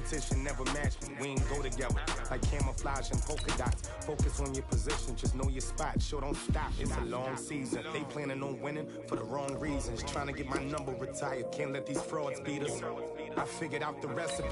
Competition never match me, we ain't go together. Like camouflage and polka dots. Focus on your position, just know your spot. Sure, don't stop, it's a long season. They planning on winning for the wrong reasons. Trying to get my number retired, can't let these frauds beat us. I figured out the recipe,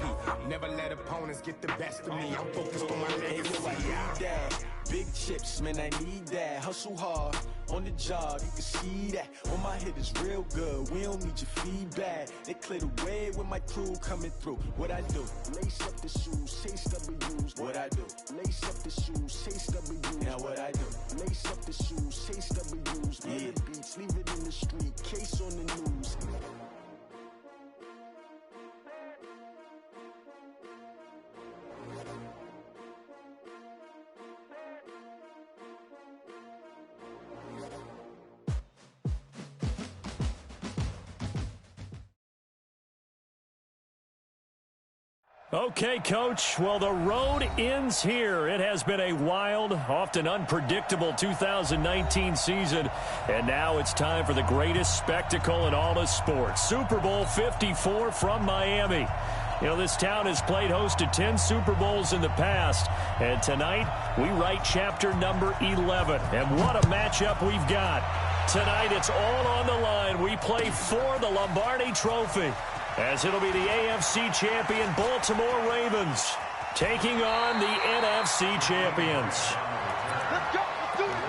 never let opponents get the best of me. I'm focused on my legacy. I need that. Big chips, man, I need that. Hustle hard, on the job, you can see that. On my hit is real good, we don't need your feedback. They clear the way with my crew coming through. What I do? Lace up the shoes, chase W's. What I do? Lace up the shoes, chase W's. Now what I do? Lace up the shoes, chase W's. Yeah. The beats, leave it in the street, case on the news. Okay, Coach. Well, the road ends here. It has been a wild, often unpredictable 2019 season. And now it's time for the greatest spectacle in all of sports. Super Bowl 54 from Miami. You know, this town has played host to 10 Super Bowls in the past. And tonight, we write chapter number 11. And what a matchup we've got. Tonight, it's all on the line. We play for the Lombardi Trophy, as it'll be the AFC champion Baltimore Ravens taking on the NFC champions.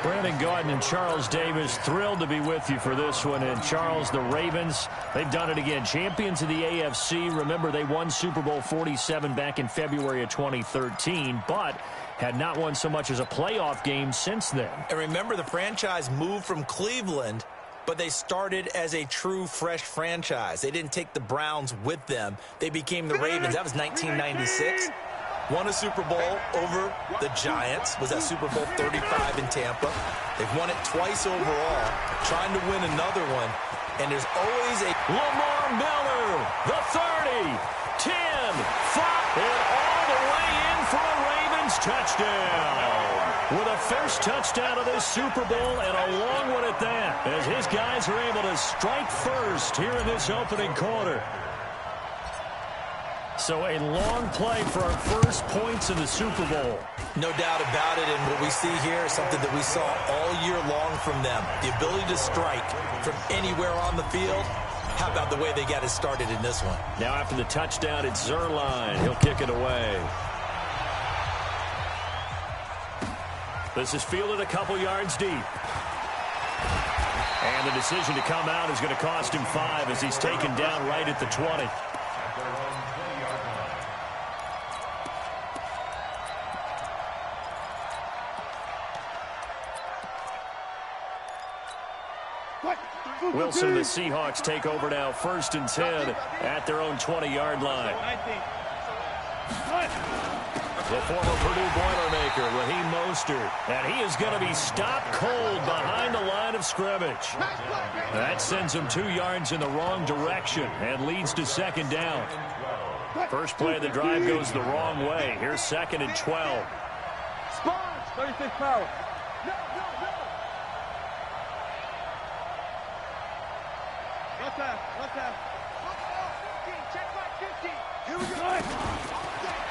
Brandon Gaudin and Charles Davis, thrilled to be with you for this one. And Charles, the Ravens, they've done it again. Champions of the AFC. Remember, they won Super Bowl 47 back in February of 2013, but had not won so much as a playoff game since then. And remember, the franchise moved from Cleveland, but they started as a true fresh franchise. They didn't take the Browns with them. They became the Ravens. That was 1996. Won a Super Bowl over the Giants. Was that Super Bowl 35 in Tampa. They've won it twice overall. Trying to win another one. And there's always a Lamar Miller, the 30, 10, 5, and all the way in for a Ravens touchdown. With a first touchdown of this Super Bowl, and a long one at that, as his guys are able to strike first here in this opening quarter. So a long play for our first points in the Super Bowl. No doubt about it, and what we see here is something that we saw all year long from them. The ability to strike from anywhere on the field. How about the way they got it started in this one? Now after the touchdown, it's Zerline. He'll kick it away. This is fielded a couple yards deep. And the decision to come out is going to cost him 5 as he's taken down right at the 20. Wilson, the Seahawks take over now, 1st and 10 at their own 20-yard line. The former Purdue Boilermaker, Raheem Mostert, and he is going to be stopped cold behind the line of scrimmage. That sends him 2 yards in the wrong direction and leads to 2nd down. First play of the drive goes the wrong way. Here's 2nd and 12. Sponge, 36 power.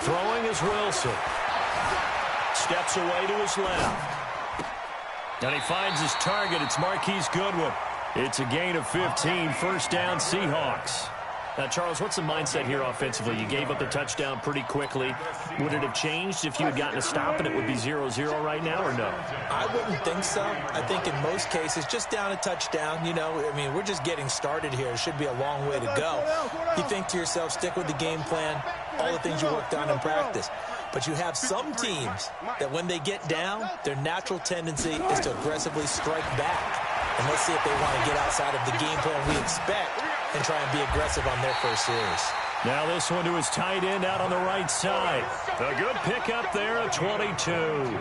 Throwing is Wilson. Steps away to his left. And he finds his target. It's Marquise Goodwin. It's a gain of 15. 1st down, Seahawks. Now, Charles, what's the mindset here offensively? You gave up the touchdown pretty quickly. Would it have changed if you had gotten a stop and it would be 0-0 right now, or no? I wouldn't think so. I think in most cases, just down a touchdown, you know, I mean, we're just getting started here. It should be a long way to go. You think to yourself, stick with the game plan, all the things you worked on in practice. But you have some teams that when they get down, their natural tendency is to aggressively strike back. And let's see if they want to get outside of the game plan we expect and try and be aggressive on their first series. Now this one to his tight end out on the right side. A good pickup there at 22.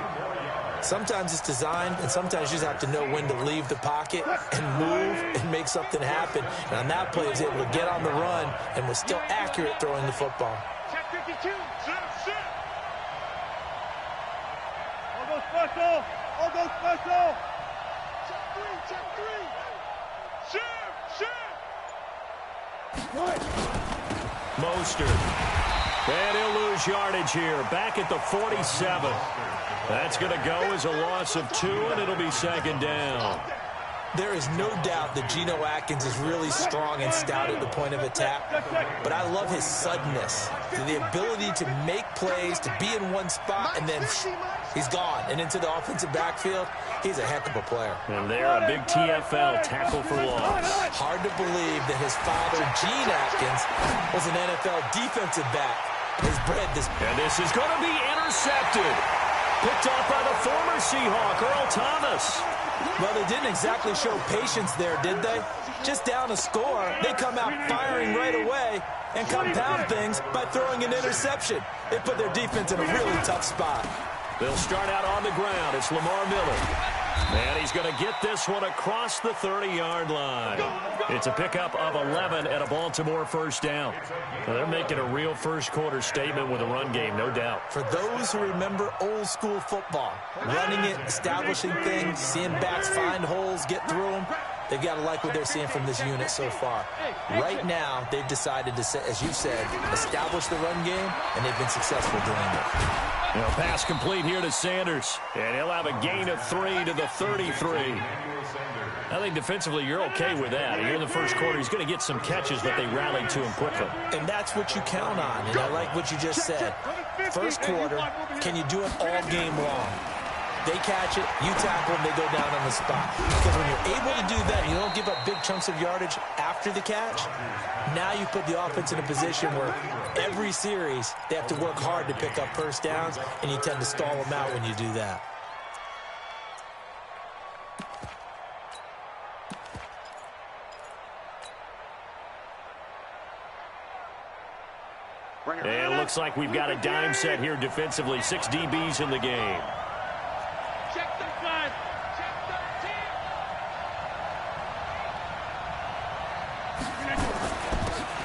Sometimes it's designed, and sometimes you just have to know when to leave the pocket and move and make something happen. And on that play, he was able to get on the run and was still accurate throwing the football. Check 52. Sit. All go special. All go special. Check 3. Shift. Mostert. And he'll lose yardage here, back at the 47. That's going to go as a loss of 2, and it'll be second down. There is no doubt that Geno Atkins is really strong and stout at the point of attack, but I love his suddenness, the ability to make plays, to be in one spot, and then he's gone and into the offensive backfield. He's a heck of a player. And they're a big TFL, tackle for loss. Hard to believe that his father, Gene Atkins, was an NFL defensive back. He's bred this. And this is going to be intercepted. Picked off by the former Seahawk, Earl Thomas. Well, they didn't exactly show patience there, did they? Just down a score, they come out firing right away and compound things by throwing an interception. It put their defense in a really tough spot. They'll start out on the ground. It's Lamar Miller. And he's going to get this one across the 30-yard line. It's a pickup of 11 at a Baltimore first down. Now, they're making a real first-quarter statement with a run game, no doubt. For those who remember old-school football, running it, establishing things, seeing backs find holes, get through them, they've got to like what they're seeing from this unit so far. Right now, they've decided to, as you said, establish the run game, and they've been successful doing it. Pass complete here to Sanders, and he'll have a gain of 3 to the 33. I think defensively you're okay with that. Here in the first quarter, he's going to get some catches, but they rallied to him quickly. And that's what you count on, and I like what you just said. First quarter, can you do it all game long? They catch it, you tackle them, they go down on the spot. Because when you're able to do that, you don't give up big chunks of yardage after the catch, now you put the offense in a position where every series they have to work hard to pick up first downs, and you tend to stall them out when you do that. And it looks like we've got a dime set here defensively. 6 DBs in the game.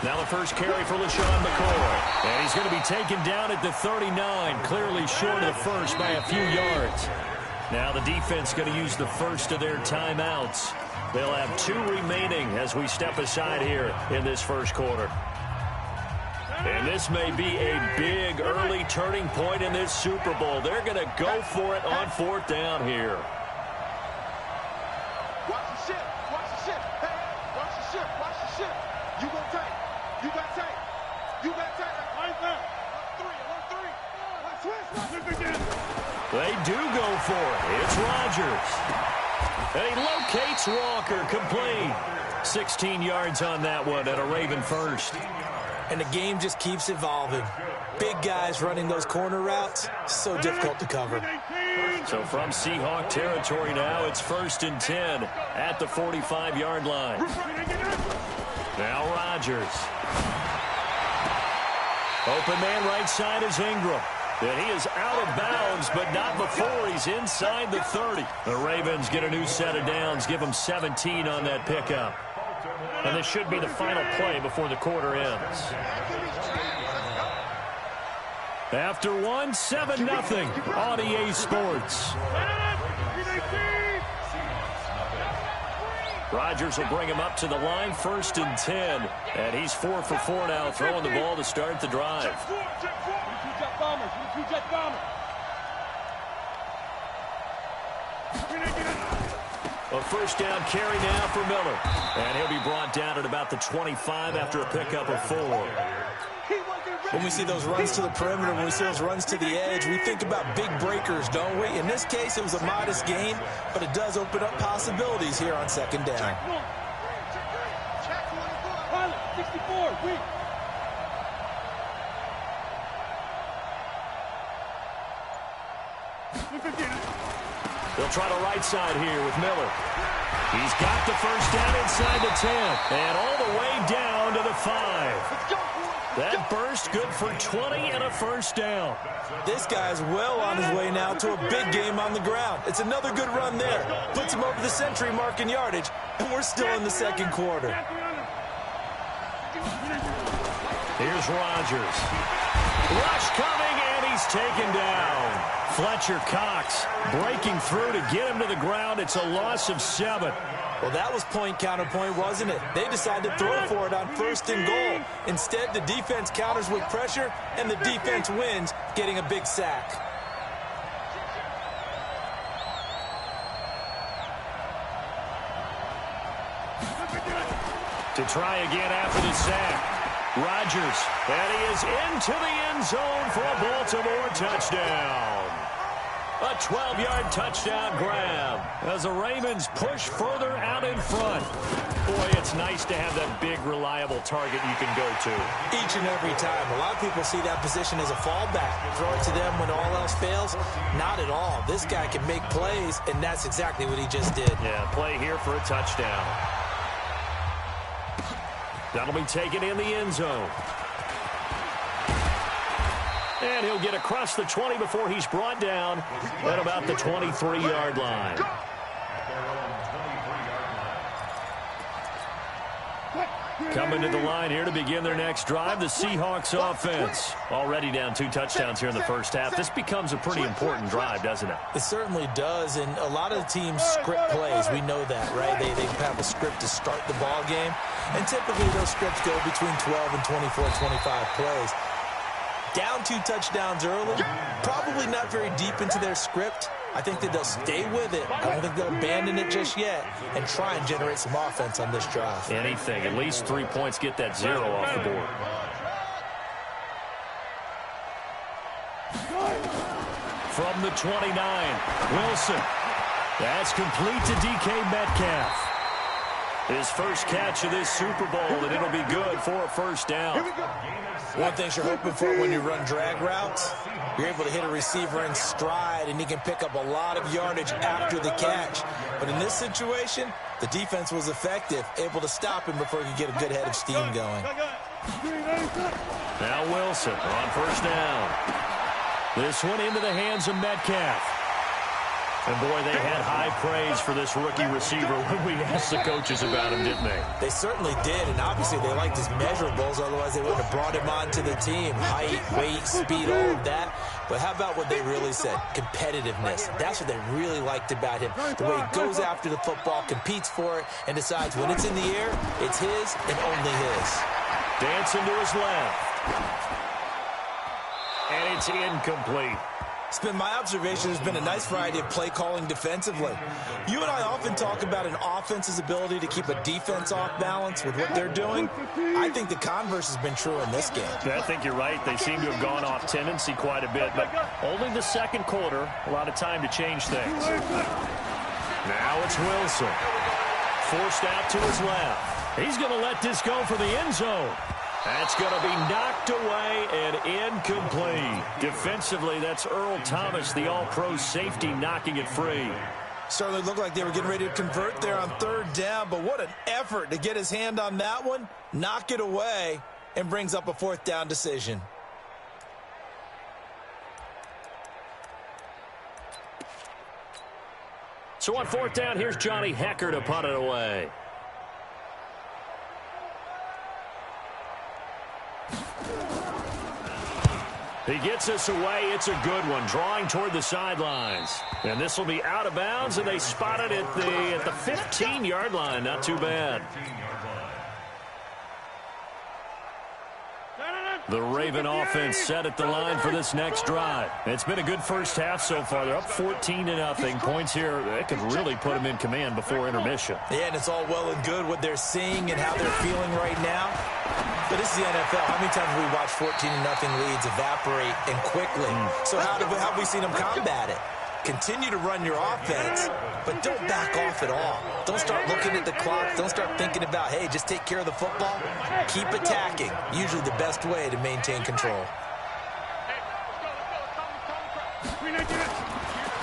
Now the first carry for LaShawn McCoy. And he's going to be taken down at the 39, clearly short of the first by a few yards. Now the defense going to use the first of their timeouts. They'll have 2 remaining as we step aside here in this first quarter. And this may be a big early turning point in this Super Bowl. They're going to go for it on 4th down here. Watch the ship. Watch the ship. Hey, watch the ship. Watch the ship. You gon' take. You got take. You got take. Right there. 1-3. 1-3. They do go for it. It's Rodgers. And he locates Walker, complete. 16 yards on that one and a Raven first. And the game just keeps evolving. Big guys running those corner routes, so difficult to cover. So from Seahawk territory now, it's 1st and 10 at the 45-yard line. Now Rodgers. Open man right side is Ingram. And he is out of bounds, but not before he's inside the 30. The Ravens get a new set of downs, give them 17 on that pickup. And this should be the final play before the quarter ends. After 1, 7-0 on EA Sports. Rodgers will bring him up to the line, 1st and 10. And he's 4 for 4 now, throwing the ball to start the drive. A first down carry now for Miller. And he'll be brought down at about the 25 after a pickup of 4. When we see those runs to the perimeter, when we see those runs to the edge, we think about big breakers, don't we? In this case, it was a modest gain, but it does open up possibilities here on 2nd down. They'll try the right side here with Miller. He's got the first down inside the 10 and all the way down to the 5. That burst good for 20 and a first down. This guy's well on his way now to a big game on the ground. It's another good run there. Puts him over the century mark in yardage, and we're still in the 2nd quarter. Here's Rodgers. Rush coming, and he he's taken down. Fletcher Cox breaking through to get him to the ground. It's a loss of 7. Well, that was point counterpoint, wasn't it? They decided to throw for it on 1st and goal. Instead, the defense counters with pressure, and the defense wins, getting a big sack. To try again after the sack. Rodgers, and he is into the end zone for a Baltimore touchdown. A 12-yard touchdown grab as the Ravens push further out in front. Boy, it's nice to have that big, reliable target you can go to. Each and every time. A lot of people see that position as a fallback. Throw it to them when all else fails. Not at all. This guy can make plays, and that's exactly what he just did. Yeah, play here for a touchdown. That'll be taken in the end zone. And he'll get across the 20 before he's brought down at about the 23-yard line. Coming to the line here to begin their next drive, the Seahawks offense. Already down 2 touchdowns here in the first half. This becomes a pretty important drive, doesn't it? It certainly does, and a lot of the teams script plays. We know that, right? They have a script to start the ball game, and typically those scripts go between 12 and 24, 25 plays. Down 2 touchdowns early, probably not very deep into their script. I think that they'll stay with it. I don't think they'll abandon it just yet and try and generate some offense on this drive. Anything. At least 3 points, get that 0 off the board. From the 29, Wilson. That's complete to DK Metcalf. His first catch of this Super Bowl, and it'll be good for a first down. One thing you're hoping for when you run drag routes, you're able to hit a receiver in stride, and he can pick up a lot of yardage after the catch. But in this situation, the defense was effective, able to stop him before he could get a good head of steam going. Now Wilson on first down. This one into the hands of Metcalf. And, boy, they had high praise for this rookie receiver when we asked the coaches about him, didn't they? They certainly did, and obviously they liked his measurables. Otherwise, they wouldn't have brought him onto the team. Height, weight, speed, all of that. But how about what they really said? Competitiveness. That's what they really liked about him. The way he goes after the football, competes for it, and decides when it's in the air, it's his and only his. Dancing to his left. And it's incomplete. It's been my observation there's been a nice variety of play calling defensively. You and I often talk about an offense's ability to keep a defense off balance with what they're doing. I think the converse has been true in this game. I think you're right. They seem to have gone off tendency quite a bit, but only the second quarter, a lot of time to change things. Now it's Wilson. Forced out to his left. He's going to let this go for the end zone. That's going to be knocked away and incomplete. Defensively, that's Earl Thomas, the all-pro safety, knocking it free. Certainly looked like they were getting ready to convert there on 3rd down, but what an effort to get his hand on that one, knock it away, and brings up a 4th down decision. So on 4th down, here's Johnny Hecker to punt it away. He gets us away. It's a good one, drawing toward the sidelines. And this will be out of bounds, and they spot it at the 15-yard line. Not too bad. The Raven offense set at the line for this next drive. It's been a good first half so far. They're up 14-0. Points here, that could really put them in command before intermission. Yeah, and it's all well and good what they're seeing and how they're feeling right now. But this is the NFL. How many times have we watched 14-0 leads evaporate and quickly? So how have we seen them combat it? Continue to run your offense, but don't back off at all. Don't start looking at the clock. Don't start thinking about, hey, just take care of the football. Keep attacking. Usually the best way to maintain control.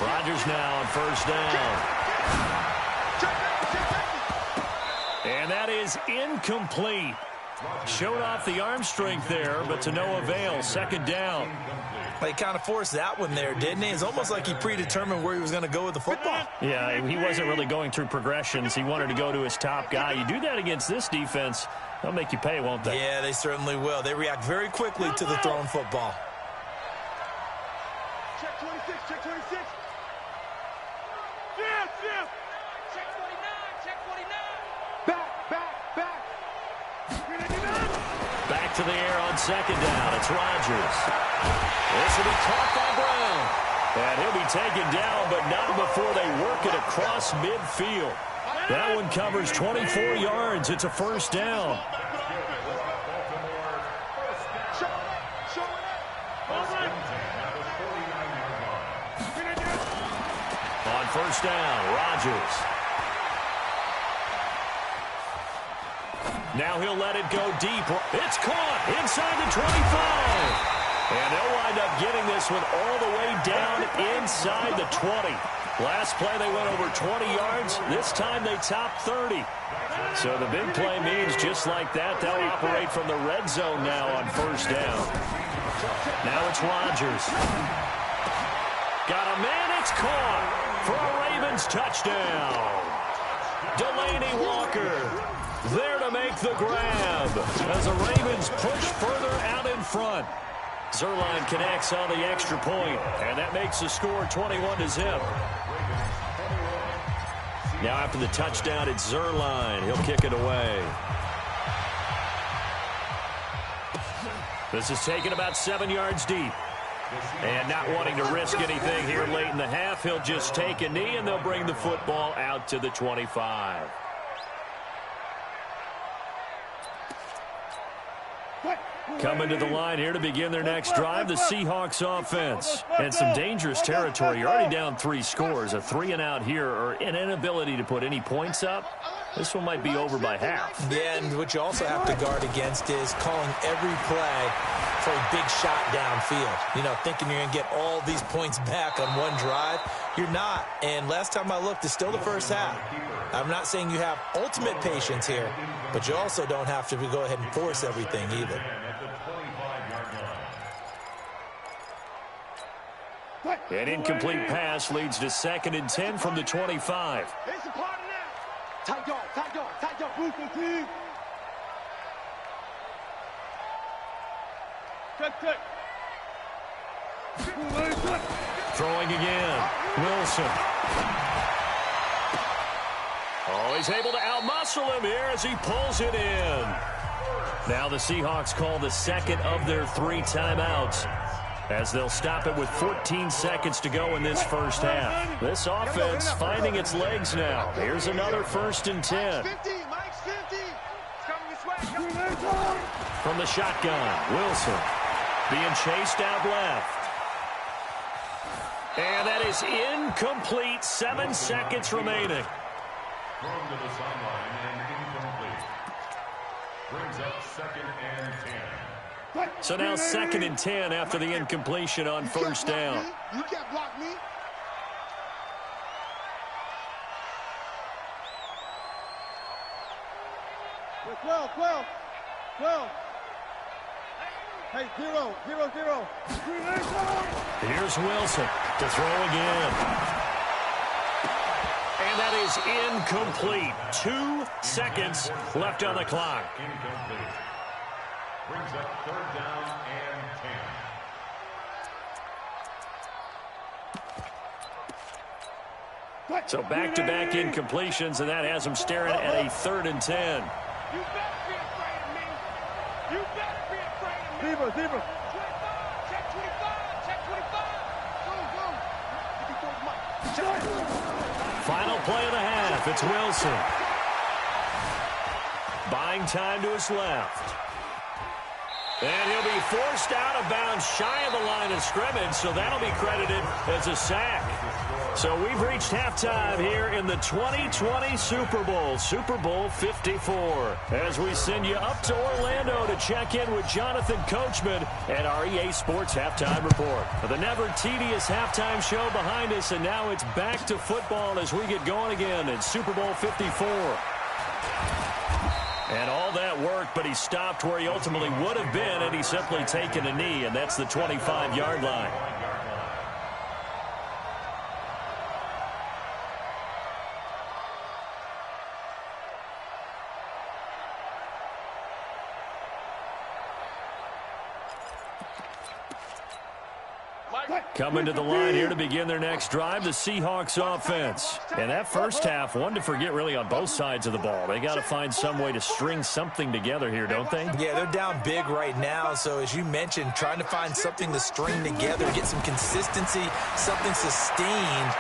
Rodgers now on first down. And that is incomplete. Showed off the arm strength there, but to no avail. 2nd down. He kind of forced that one there, didn't he? It's almost like he predetermined where he was going to go with the football. Yeah, he wasn't really going through progressions. He wanted to go to his top guy. You do that against this defense, they'll make you pay, won't they? Yeah, they certainly will. They react very quickly to the thrown football. Check 26, check 26. Yeah. Check 49, check 49. Back. Back to the air on second down. It's Rodgers. This will be caught by Brown. And he'll be taken down, but not before they work it across midfield. That one covers 24 yards. It's a first down. On first down, Rodgers. Now he'll let it go deep. It's caught inside the 25. And they'll wind up getting this one all the way down inside the 20. Last play they went over 20 yards. This time they topped 30. So the big play means just like that, they'll operate from the red zone now on first down. Now it's Rodgers. Got a man, it's caught for a Ravens touchdown. Delaney Walker there to make the grab as the Ravens push further out in front. Zerline connects on the extra point, and that makes the score 21-0. Now after the touchdown, it's Zerline. He'll kick it away. This is taken about 7 yards deep. And not wanting to risk anything here late in the half, he'll just take a knee, and they'll bring the football out to the 25. Coming to the line here to begin their next drive, the Seahawks offense. And some dangerous territory. You're already down 3 scores. A 3-and-out here, or an inability to put any points up. This one might be over by half. Yeah, and what you also have to guard against is calling every play for a big shot downfield. You know, thinking you're going to get all these points back on one drive. You're not. And last time I looked, it's still the first half. I'm not saying you have ultimate patience here, but you also don't have to go ahead and force everything either. An incomplete pass leads to 2nd and 10 from the 25. It's a party now. Tight yard. Boost team. Check. Throwing again. Wilson. Oh, he's able to outmuscle him here as he pulls it in. Now the Seahawks call the second of their 3 timeouts, as they'll stop it with 14 seconds to go in this first half. This offense finding its legs now. Here's another 1st and 10. Mike's 50. It's coming this way. From the shotgun, Wilson being chased out left. And that is incomplete. 7 seconds remaining. Thrown to the sideline and incomplete. Brings up 2nd and 10. So now 2nd and 10 after the incompletion on first down. You can't block me. Well, 12. Hey, 0. Here's Wilson to throw again. And that is incomplete. 2 seconds left on the clock. Incomplete. Brings up 3rd down and 10. So back-to-back incompletions, and that has them staring at a 3rd and 10. You better be afraid of me. You better be afraid of me. Zebra. 25. Check 25. Go. Final play of the half. It's Wilson. Buying time to his left. And he'll be forced out of bounds shy of the line of scrimmage, so that'll be credited as a sack. So we've reached halftime here in the 2020 Super Bowl, Super Bowl 54. As we send you up to Orlando to check in with Jonathan Coachman at our EA Sports Halftime Report. The never tedious halftime show behind us, and now it's back to football as we get going again in Super Bowl 54. And all that work, but he stopped where he ultimately would have been, and he's simply taken a knee, and that's the 25-yard line. Coming to the line here to begin their next drive, the Seahawks offense. And that first half, one to forget really on both sides of the ball. They got to find some way to string something together here, don't they? Yeah, they're down big right now. So as you mentioned, trying to find something to string together, get some consistency, something sustained,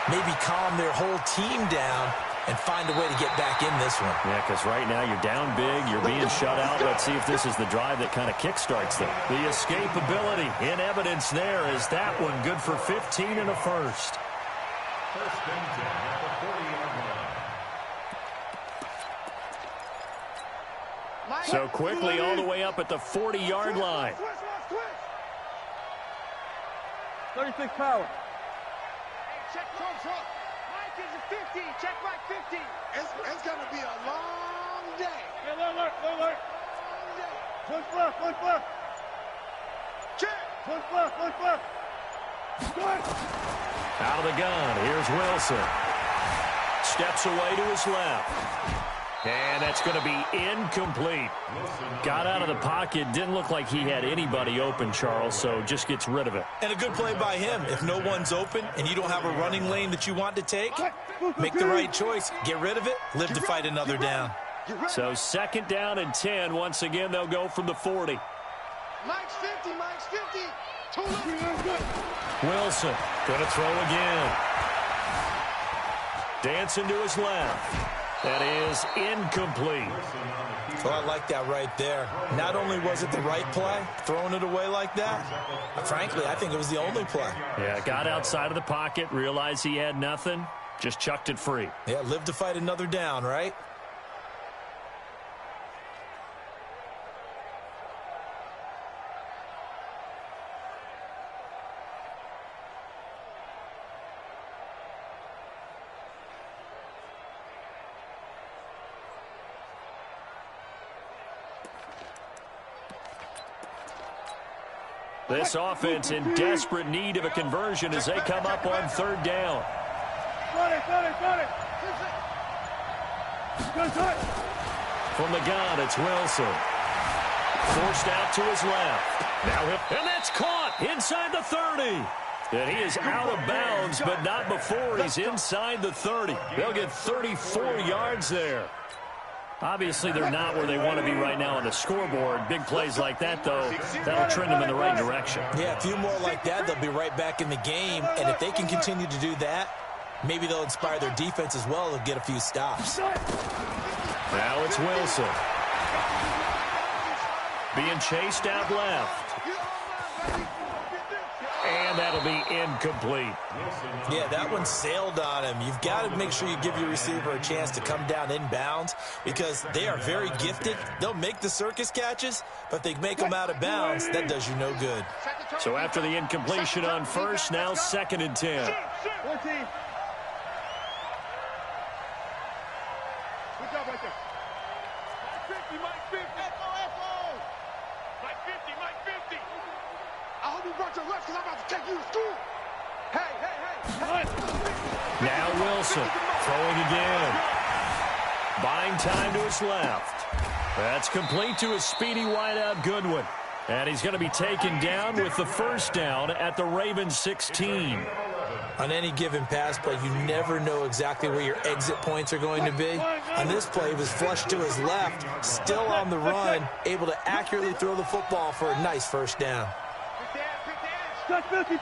maybe calm their whole team down and find a way to get back in this one. Yeah, because right now you're down big, you're being shut out. Let's see if this is the drive that kind of kickstarts them. The escapability in evidence there is that one good for 15 and a first. First and 10 at the 40-yard line. So quickly all the way up at the 40-yard line. 36 power. Check front. Mike is a 50. Check Mike 50. It's going to be a long day. Hey, alert. Long day. Push left. Check. Push left. Good. Out of the gun, here's Wilson. Steps away to his left. And that's going to be incomplete. Got out of the pocket. Didn't look like he had anybody open, Charles, so just gets rid of it. And a good play by him. If no one's open and you don't have a running lane that you want to take, make the right choice. Get rid of it. Live to fight another down. So 2nd down and 10. Once again, they'll go from the 40. Mike's 50. Wilson going to throw again. Dancing to his left. That is incomplete. Well, I like that right there. Not only was it the right play, throwing it away like that, frankly, I think it was the only play. Yeah, got outside of the pocket, realized he had nothing, just chucked it free. Yeah, live to fight another down, right? This offense in desperate need of a conversion as they come up on 3rd down. Got it. From the gun, it's Wilson. Forced out to his left. And that's caught inside the 30. And he is out of bounds, but not before he's inside the 30. They'll get 34 yards there. Obviously, they're not where they want to be right now on the scoreboard. Big plays like that, though, that'll trend them in the right direction. Yeah, a few more like that, they'll be right back in the game. And if they can continue to do that, maybe they'll inspire their defense as well to get a few stops. Now it's Wilson. Being chased out left. And that'll be incomplete. Yeah, that one sailed on him. You've got to make sure you give your receiver a chance to come down inbounds because they are very gifted. They'll make the circus catches, but if they make them out of bounds, that does you no good. So after the incompletion on first, now 2nd and 10. 14. Good job right there. Mike 50. F.O. Mike 50. I hope you brought your left because I'm about to take you to school. Hey. Now Wilson throwing again. Buying time to his left. That's complete to his speedy wideout Goodwin. And he's going to be taken down with the 1st down at the Ravens 16. On any given pass play, you never know exactly where your exit points are going to be. On this play, he was flushed to his left, still on the run, able to accurately throw the football for a nice 1st down. Touch 50.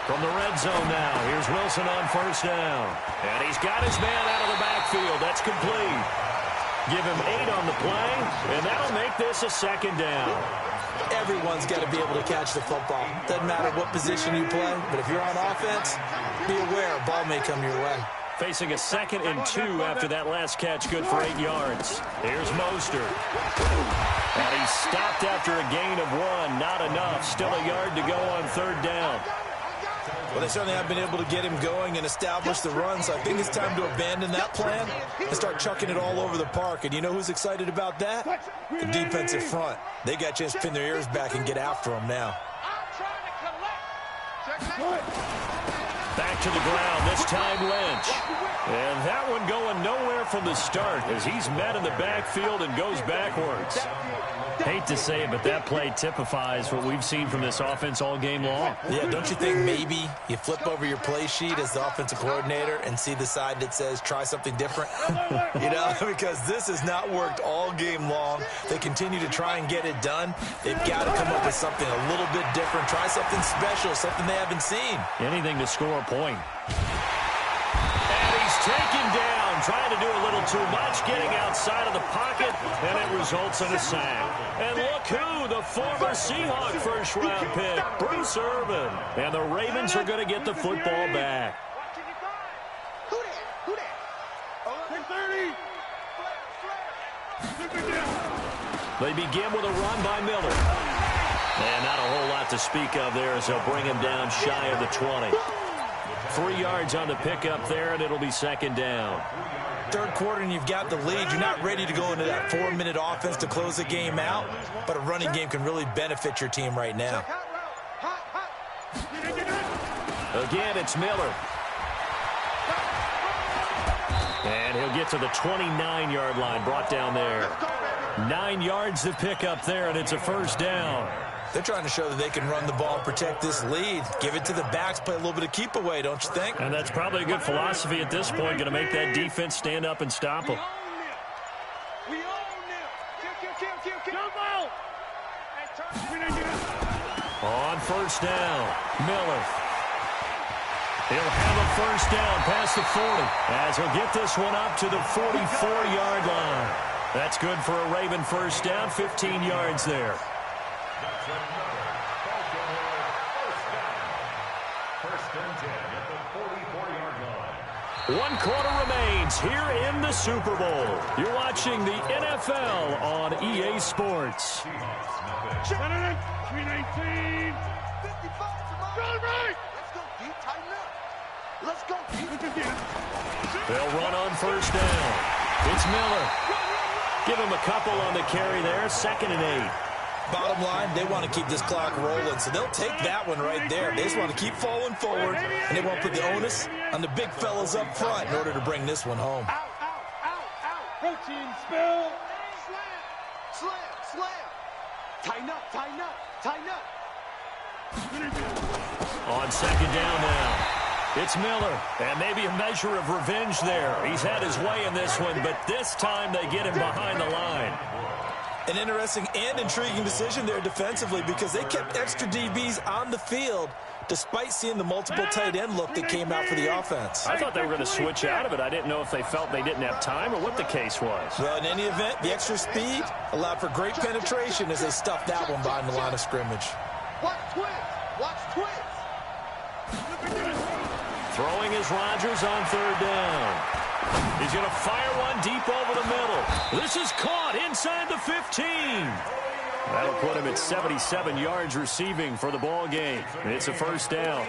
From the red zone now, here's Wilson on 1st down. And he's got his man out of the backfield. That's complete. Give him 8 on the play, and that'll make this a 2nd down. Everyone's got to be able to catch the football. Doesn't matter what position you play, but if you're on offense, be aware a ball may come your way. Facing a 2nd and 2 after that last catch, good for 8 yards. Here's Mostert. And he's stopped after a gain of 1. Not enough. Still a yard to go on 3rd down. Well, they certainly have been able to get him going and establish the run, so I think it's time to abandon that plan and start chucking it all over the park. And you know who's excited about that? The defensive front. They got a chance to pin their ears back and get after him now. Back to the ground, this time Lynch. And that one going nowhere from the start as he's met in the backfield and goes backwards. Hate to say it, but that play typifies what we've seen from this offense all game long. Yeah, don't you think maybe you flip over your play sheet as the offensive coordinator and see the side that says try something different? You know, because this has not worked all game long. They continue to try and get it done. They've got to come up with something a little bit different. Try something special, something they haven't seen. Anything to score a point. And he's taken down, trying to do a little too much, getting outside of the pocket, and it results in a sack. And look who, the former Seahawk first-round pick, Bruce Irvin. And the Ravens are going to get the football back. They begin with a run by Miller. And not a whole lot to speak of there as they'll bring him down shy of the 20. 3 yards on the pickup there, and it'll be second down. Third quarter and you've got the lead. You're not ready to go into that 4-minute offense to close the game out, but a running game can really benefit your team right now. Again, it's Miller. And he'll get to the 29-yard line, brought down there. 9 yards to pick up there, and it's a first down. They're trying to show that they can run the ball and protect this lead. Give it to the backs, play a little bit of keep away, don't you think? And that's probably a good philosophy at this point, going to make that defense stand up and stop them. On first down, Miller. He'll have a first down past the 40 as he'll get this one up to the 44-yard line. That's good for a Raven first down, 15 yards there. That's another Baltimore first down. First and 10 at the 44-yard line. 1 quarter remains here in the Super Bowl. You're watching the NFL on EA Sports. Seahawks nothing. 319. 55. Go right. Let's go deep. Tighten up. Let's go deep. They'll run on first down. It's Miller. Give him a couple on the carry there. 2nd and 8. Bottom line, they want to keep this clock rolling, so they'll take that one right there. They just want to keep falling forward, and they want to put the onus on the big fellas up front in order to bring this one home. Out. Protein spill. Slam. Tighten up. On second down now. It's Miller, and maybe a measure of revenge there. He's had his way in this one, but this time they get him behind the line. An interesting and intriguing decision there defensively because they kept extra DBs on the field despite seeing the multiple tight end look that came out for the offense. I thought they were going to switch out of it. I didn't know if they felt they didn't have time or what the case was. Well, in any event, the extra speed allowed for great penetration as they stuffed that one behind the line of scrimmage. Watch twins. Throwing is Rodgers on third down. He's going to fire one deep over the middle. This is caught inside the 15. That'll put him at 77 yards receiving for the ball game. It's a first down.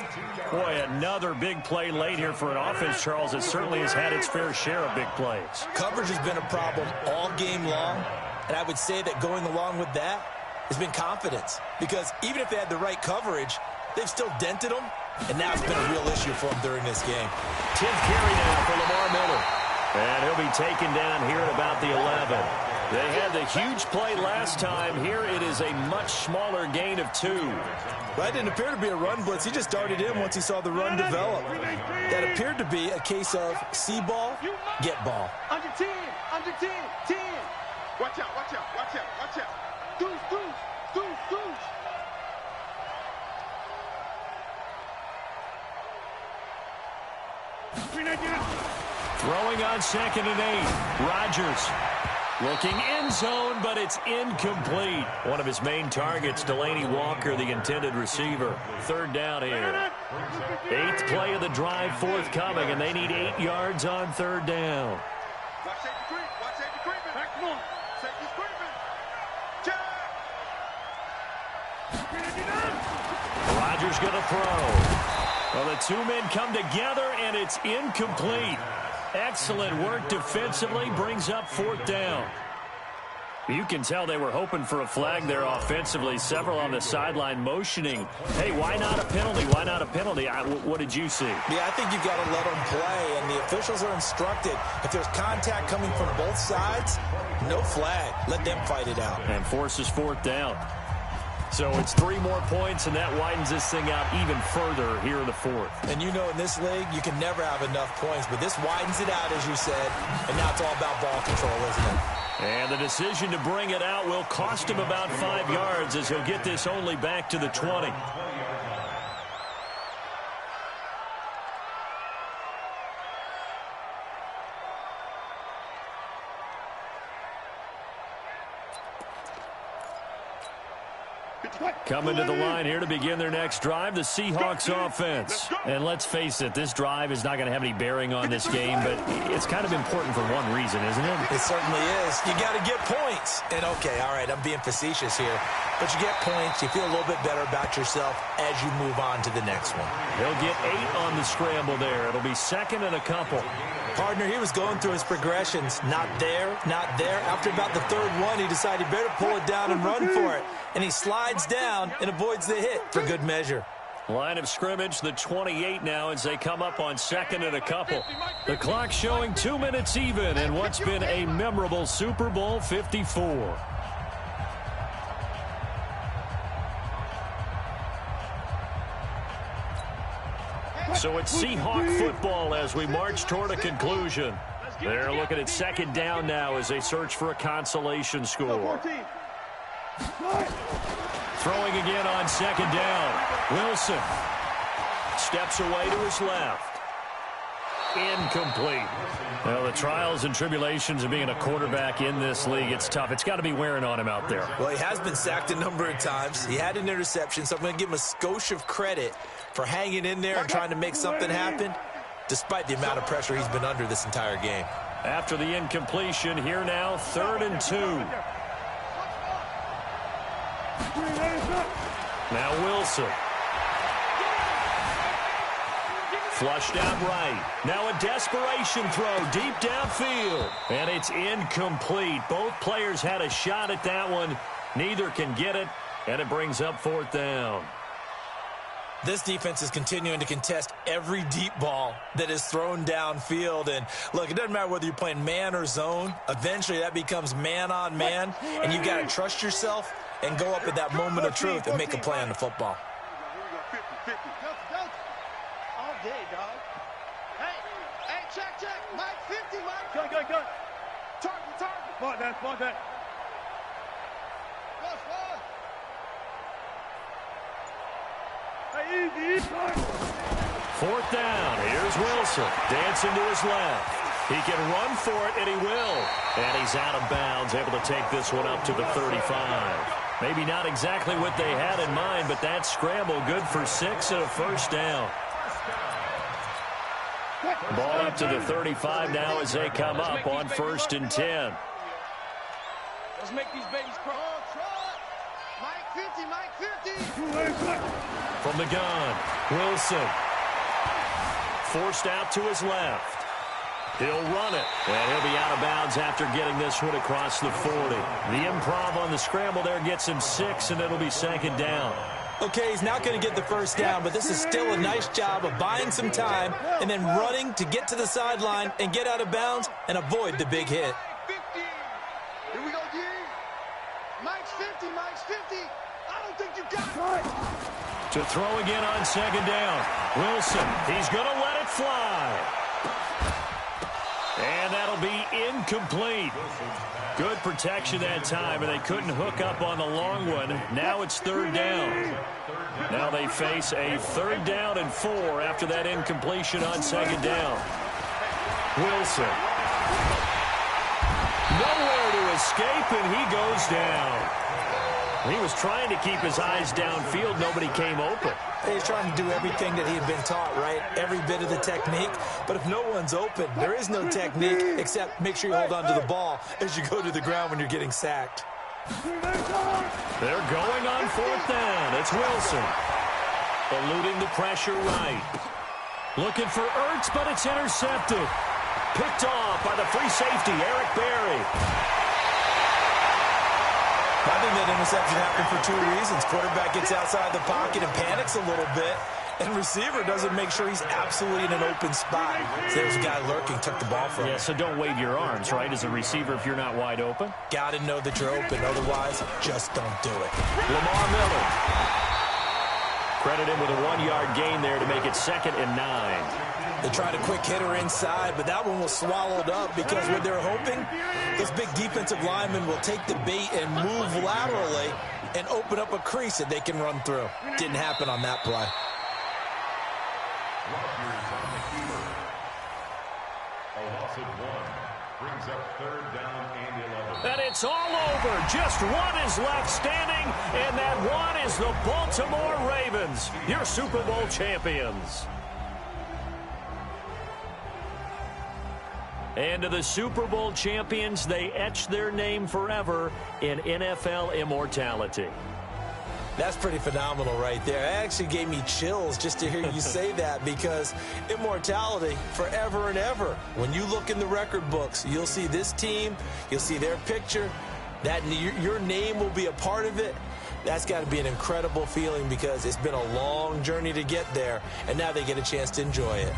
Boy, another big play late here for an offense, Charles, that certainly has had its fair share of big plays. Coverage has been a problem all game long, and I would say that going along with that has been confidence. Because even if they had the right coverage, they've still dented them, and now it's been a real issue for them during this game. 10th carry now for Lamar Miller. And he'll be taken down here at about the 11. They had the huge play last time. Here it is a much smaller gain of 2. That didn't appear to be a run blitz. He just darted in once he saw the run develop. That appered to be a case of see ball, get ball. Under 10. 10. Watch out. Deuce. Throwing on 2nd and 8. Rodgers looking end zone, but it's incomplete. One of his main targets, Delaney Walker, the intended receiver. Third down here. 8th play of the drive forthcoming, and they need 8 yards on third down. Watch safety creeping. Back one. Safety's creeping. Rodgers going to throw. Well, the two men come together, and it's incomplete. Excellent work defensively, brings up 4th down. You can tell they were hoping for a flag there offensively. Several on the sideline motioning, hey, why not a penalty? Why not a penalty? What did you see? Yeah, I think you've got to let them play, and the officials are instructed. If there's contact coming from both sides, no flag. Let them fight it out. And forces fourth down. So it's 3 more points, and that widens this thing out even further here in the fourth. And you know in this league, you can never have enough points, but this widens it out, as you said, and now it's all about ball control, isn't it? And the decision to bring it out will cost him about 5 yards as he'll get this only back to the 20. Coming to the line here to begin their next drive, the Seahawks offense. And let's face it, this drive is not going to have any bearing on this game, but it's kind of important for one reason, isn't it? It certainly is. You got to get points. And, okay, all right, I'm being facetious here. But you get points, you feel a little bit better about yourself as you move on to the next one. He'll get 8 on the scramble there. It'll be second and a couple. Partner, he was going through his progressions. Not there, not there. After about the third one, he decided he better pull it down and run for it. And he slides down and avoids the hit for good measure. Line of scrimmage, the 28 now as they come up on second and a couple. The clock showing 2 minutes even in what's been a memorable Super Bowl 54. So it's Seahawk football as we march toward a conclusion. They're looking at second down now as they search for a consolation score. Throwing again on second down. Wilson steps away to his left. Incomplete. Well, the trials and tribulations of being a quarterback in this league, it's tough. It's got to be wearing on him out there. Well, he has been sacked a number of times. He had an interception, so I'm going to give him a skosh of credit for hanging in there and trying to make something happen, despite the amount of pressure he's been under this entire game. After the incompletion, here now, 3rd and 2. Now Wilson. Flushed out right. Now a desperation throw deep downfield. And it's incomplete. Both players had a shot at that one. Neither can get it. And it brings up 4th down. This defense is continuing to contest every deep ball that is thrown downfield. And, look, it doesn't matter whether you're playing man or zone. Eventually that becomes man on man. And you've got to trust yourself and go up at that moment of truth and make a play on the football. All day, dog. Hey, check. Mike 50, Mike. Go. Target. Block that. Hey, easy. 4th down. Here's Wilson. Dancing to his left. He can run for it, and he will. And he's out of bounds, able to take this one up to the 35. Maybe not exactly what they had in mind, but that scramble good for 6 and a 1st down. Ball up to the 35 now as they come up on 1st and 10. Let's make these babies crawl. Mike 50. From the gun, Wilson. Forced out to his left. He'll run it, and he'll be out of bounds after getting this one across the 40. The improv on the scramble there gets him 6, and it'll be 2nd down. Okay, he's not going to get the 1st down, but this is still a nice job of buying some time and then running to get to the sideline and get out of bounds and avoid the big hit. 50. Here we go, D. Mike's 50. I don't think you got it. To throw again on 2nd down. Wilson, he's going to let it fly. And that'll be incomplete. Good protection that time, and they couldn't hook up on the long one. Now it's 3rd down. Now they face a 3rd down and 4 after that incompletion on 2nd down. Wilson. Nowhere to escape, and he goes down. He was trying to keep his eyes downfield. Nobody came open. He's trying to do everything that he had been taught, right? Every bit of the technique. But if no one's open, there is no technique except make sure you hold on to the ball as you go to the ground when you're getting sacked. They're going on 4th down. It's Wilson. Eluding the pressure right. Looking for Ertz, but it's intercepted. Picked off by the free safety, Eric Berry. I think that interception happened for two reasons. Quarterback gets outside the pocket and panics a little bit, and receiver doesn't make sure he's absolutely in an open spot. So there's a guy lurking, took the ball from him. Yeah, so don't wave your arms, right, as a receiver if you're not wide open. Got to know that you're open. Otherwise, just don't do it. Lamar Miller. Credit him with a 1-yard gain there to make it 2nd and 9. They tried a quick hitter inside, but that one was swallowed up because what they're hoping, this big defensive lineman will take the bait and move laterally and open up a crease that they can run through. Didn't happen on that play. A loss of 1 brings up 3rd down and 11. And it's all over. Just one is left standing, and that one is the Baltimore Ravens, your Super Bowl champions. And to the Super Bowl champions, they etch their name forever in NFL immortality. That's pretty phenomenal right there. It actually gave me chills just to hear you say that, because immortality forever and ever. When you look in the record books, you'll see this team, you'll see their picture, that your name will be a part of it. That's got to be an incredible feeling, because it's been a long journey to get there, and now they get a chance to enjoy it.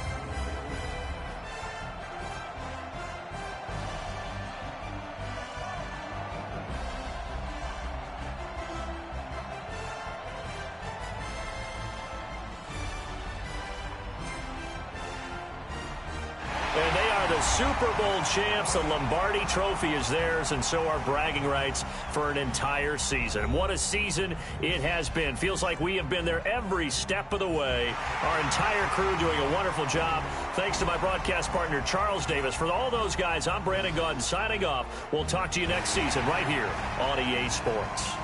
And they are the Super Bowl champs. The Lombardi Trophy is theirs, and so are bragging rights for an entire season. What a season it has been. Feels like we have been there every step of the way. Our entire crew doing a wonderful job. Thanks to my broadcast partner, Charles Davis. For all those guys, I'm Brandon Gaudin signing off. We'll talk to you next season right here on EA Sports.